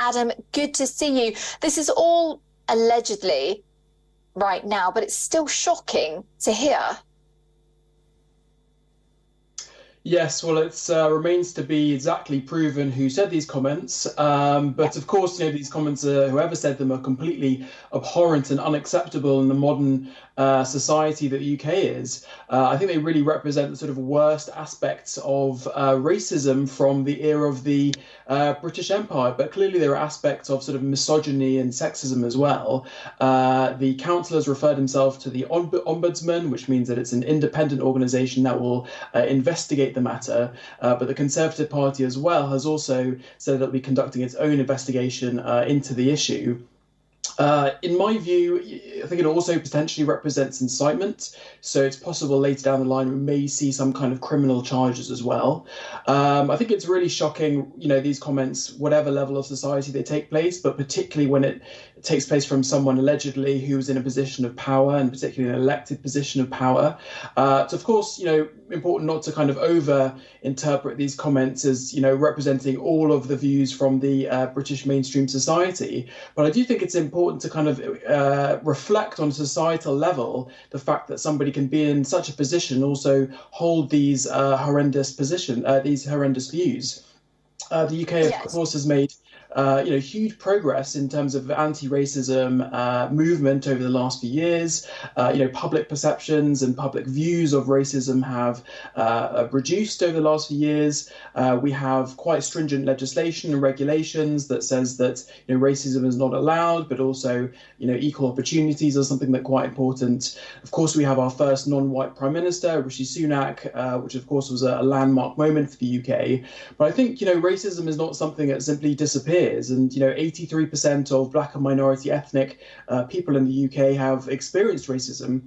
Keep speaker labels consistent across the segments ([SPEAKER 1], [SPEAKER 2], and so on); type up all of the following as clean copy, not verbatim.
[SPEAKER 1] Adam, good to see you. This is all allegedly right now, but it's still shocking to hear.
[SPEAKER 2] Yes, well, it remains to be exactly proven who said these comments. But of course, these comments, whoever said them, are completely abhorrent and unacceptable in the modern society that the UK is. I think they really represent the sort of worst aspects of racism from the era of the British Empire. But clearly, there are aspects of sort of misogyny and sexism as well. The councillors referred himself to the ombudsman, which means that it's an independent organisation that will investigate the matter, but the Conservative Party as well has also said that it'll be conducting its own investigation into the issue. In my view, I think it also potentially represents incitement. So it's possible later down the line we may see some kind of criminal charges as well. I think it's really shocking, these comments, whatever level of society they take place, but particularly when it takes place from someone allegedly who was in a position of power, and particularly an elected position of power. So of course, important not to kind of over interpret these comments as, representing all of the views from the British mainstream society. But I do think it's important to kind of reflect on a societal level the fact that somebody can be in such a position, also hold these horrendous views. The UK, of course, has made huge progress in terms of anti-racism movement over the last few years. Public perceptions and public views of racism have reduced over the last few years. We have quite stringent legislation and regulations that says that racism is not allowed, but also equal opportunities are something that's quite important. Of course, we have our first non-white Prime Minister, Rishi Sunak, which of course was a landmark moment for the UK. But I think racism is not something that simply disappears. And 83% of black and minority ethnic people in the UK have experienced racism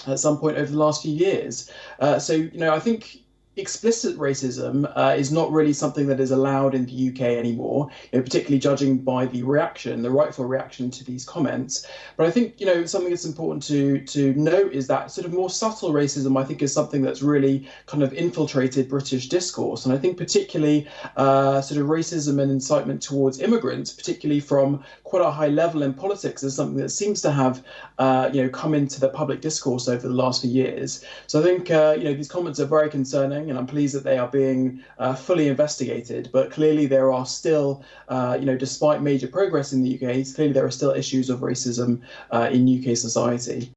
[SPEAKER 2] at some point over the last few years. So I think explicit racism is not really something that is allowed in the UK anymore, particularly judging by the rightful reaction to these comments. But I think, something that's important to note is that sort of more subtle racism, I think, is something that's really kind of infiltrated British discourse. And I think particularly sort of racism and incitement towards immigrants, particularly from quite a high level in politics, is something that seems to have, come into the public discourse over the last few years. So I think, these comments are very concerning, and I'm pleased that they are being fully investigated. But clearly there are still, despite major progress in the UK, clearly there are still issues of racism in UK society.